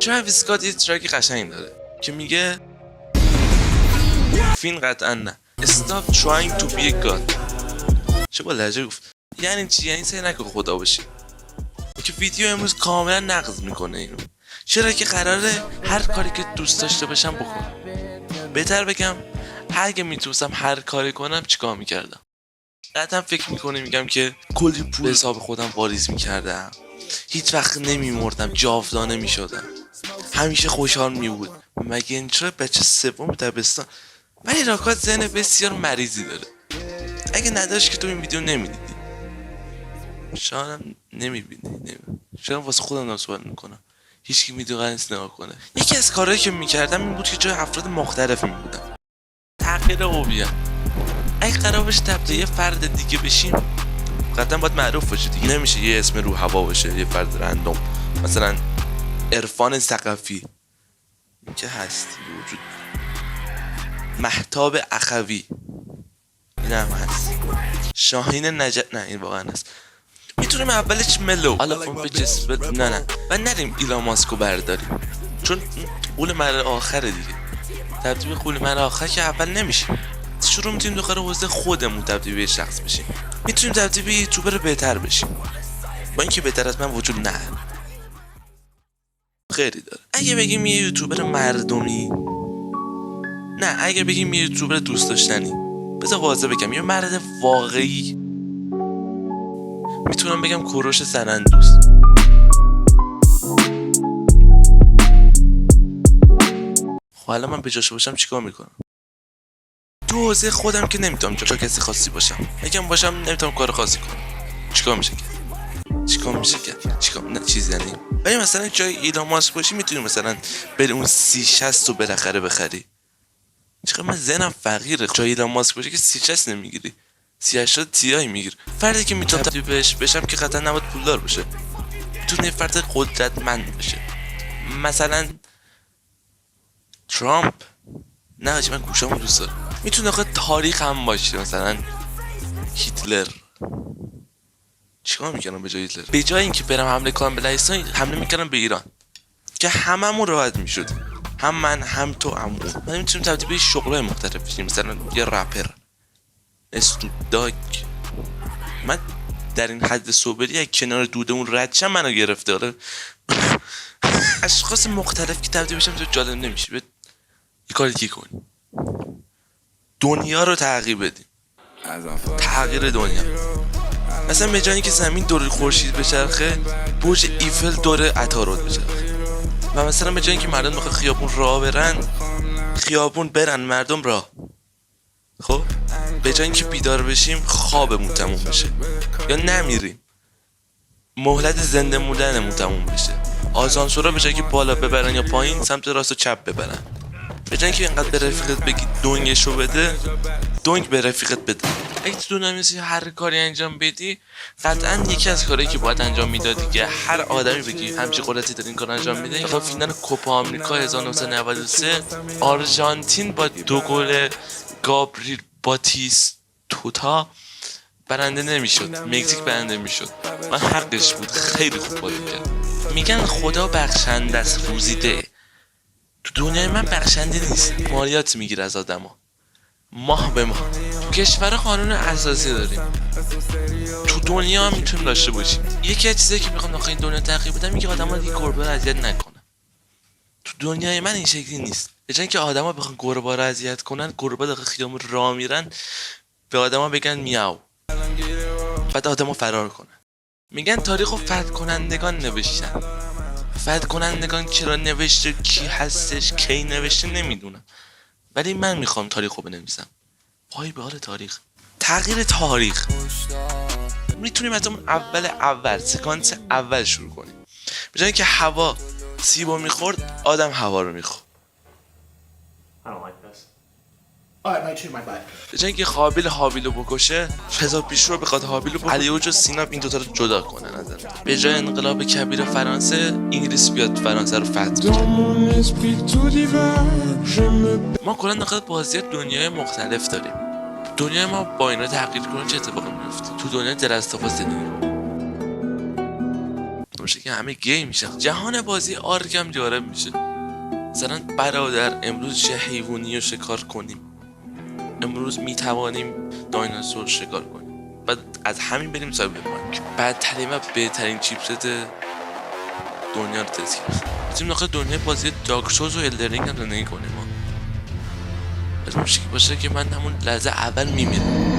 تراویس اسکات یه ترک قشنگ داره که میگه فین قطعا نه Stop trying to be a god. چه با لهجه گفت؟ یعنی چی؟ یعنی سعی نکن خدا باشی. که ویدیو امروز کاملا نقض میکنه اینو. چرا که قراره هر کاری که دوست داشته باشم بکنم. بهتر بگم اگه میتونستم هر کاری کنم چیکار میکردم. قطعا فکر میکنه میگم که کلی پول حساب خودم واریز میکردم، هیچ وقت نمیمردم، جاودانه میشدم، همیشه خوشحال میبود. مگه این چرا بچه سوم دبستان؟ ولی راکات ذهن بسیار مریضی داره. اگه نداشت که تو این ویدیو نمیدیدی، شاید نمیبینی، شاید واسه خودم دارم صحبت میکنم، هیچ کی ویدیو قرار نیست نگاه کنه. یکی از کارهایی که میکردم این بود که جای افراد مختلف میبودم. تغییر هویت. اگه قرار باشه تبدیل یه فرد دیگه بشیم قطعا باید معروف باشه دیگه. نمیشه یه اسم رو هوا باشه، یه فرد رندوم، مثلا عرفان ثقفی که هست وجود، مهتاب اخوی این هم هست، شاهین نه این واقعا هست. میتونیم اولش ملو حالا اون به جسم نه و نریم ایلان ماسکو برداریم، چون قول مرد آخره دیگه. تبدیل قول مرد آخر که اول نمیشیم، شروع میتونیم داخل حوزه خودمون تبدیل به شخص بشیم. میتونیم تبدیل به یوتیوبر بهتر بشیم، با اینکه بهتر از من وجود نه خیلی داره. اگه بگیم یه یوتیوبر مردمی، نه اگه بگیم یه یوتیوبر دوست داشتنی، بذار واضح بگم یه مرد واقعی، میتونم بگم کوروش زنندوز. خب حالا من به جاش باشم چیکار میکنم؟ تو حوزه خودم که نمیتونم جا کسی خاصی باشم، یکم باشم نمیتونم کار خاصی کنم. چیکار میشه کرد؟ نه چیزی یعنی. ولی مثلا جای ایلان ماسک باشی میتونی مثلا بری اون 3060 رو بالاخره بخری. چقدر من ذهنم فقیره. جای ایلان ماسک باشی که 3060 نمیگیری، 3080 تی میگیر. فردی که میتونم تبدیل بهش بشم که قطعا نباید پولدار باشه، میتونه فرد قدرتمند باشه، مثلا ترامپ. نه حاجی من گوشامو دوست دارم. میتونه آخه تاریخ هم باشه، مثلا هیتلر. چیکار میکنم به جای هیتلر؟ به جای اینکه برم حمله کنم به لهستان، حمله میکردم به ایران که هممون راحت میشد، هم من هم تو هم اون. ما میتونیم تبدیل به شغلای مختلف بشیم، مثلا یه رپر، استوداک. من در این حد صبری از کنار دودمون رد شم منو گرفته. حالا اشخاص مختلف که تبدیل بشم تو جالب نمیشه. یه کاری که کنیم دنیا رو تغییر بدیم، تغییر دنیا. مثلا به جایی که زمین دور خورشید بچرخه، برج ایفل دور عطارد بچرخه. و مثلا به جایی که مردم بخواد خیابون راه برن، خیابون برن مردم راه. خب به جایی که بیدار بشیم خوابمون تموم بشه یا نمیریم، مهلت زنده موندنمون تموم بشه. آسانسورا به جایی که بالا ببرن یا پایین، سمت راست و چپ ببرن. به جایی که اینقدر به رفیقت بگی دونگشو بده، دونگ به رفیقت بده. اگه تو دنیا میسی هر کاری انجام بدی، قطعا یکی از کارهایی که باید انجام میدادی که هر آدمی بگی همچی قدرتی داره این کار انجام میده. خب فینال کوپا آمریکا 1993 آرژانتین با 2 گل گابریل باتیستوتا برنده نمیشد، مکزیک برنده میشد. من حقش بود، خیلی خوب بازی کرد. میگن خدا بخشنده است، روزیده. تو دنیای من بخشنده نیست، مالیات میگیره از آدما ماه به ماه. تو کشور قانون اساسی داریم، تو دنیا هم میتونیم داشته باشیم. یکی از چیزایی که میخوام داخل این دنیا تغییر بدم اینه که آدما دیگه گربه رو اذیت نکنن. تو دنیای من این شکلی نیست. به جای اینکه آدما بخوان گربه رو اذیت کنن، گربه داخل خیابون راه میرن به آدما بگن میاو، بعد آدما فرار کنن. میگن تاریخو فتح کنندگان نوشتن. فتح کنندگان چرا نوشته، کی هستش، کی نوشته نمیدونم، ولی من میخوام تاریخو بنویسم. پای به حال تاریخ، تغییر تاریخ. میتونیم از اون اول سکانس اول شروع کنیم. به جای اینکه هوا سیبو میخورد، آدم هوا رو میخورد. به جای اینکه قابیل حابیل رو بکشه، فضا پیشرو بخواد حابیل رو علیوج و سینا این دوتا رو جدا کنن ازن. به جای انقلاب کبیر فرانسه، انگلیس بیاد فرانسه رو فتح کنه. ما کلا داخل بازی دنیای مختلف داریم. دنیای ما با اینا تغییر کنه چه اتفاقی میفته؟ تو دنیای درستافا زندگی باشه که همه گیم میشن. جهان بازی آرک هم جالب میشه. مثلا برادر امروز چه حیوانی رو شکار کنیم، امروز میتوانیم دایناسور شکار کنیم، بعد از همین بریم سایبرپانک. بدترین و بهترین چیپست دنیا رو تست کنیم. بتونیم داخل دنیای بازی دارک سولز و الدرینگ هم زندگی کنیم. از مشکل باشه که من همون لحظه اول میمیرم.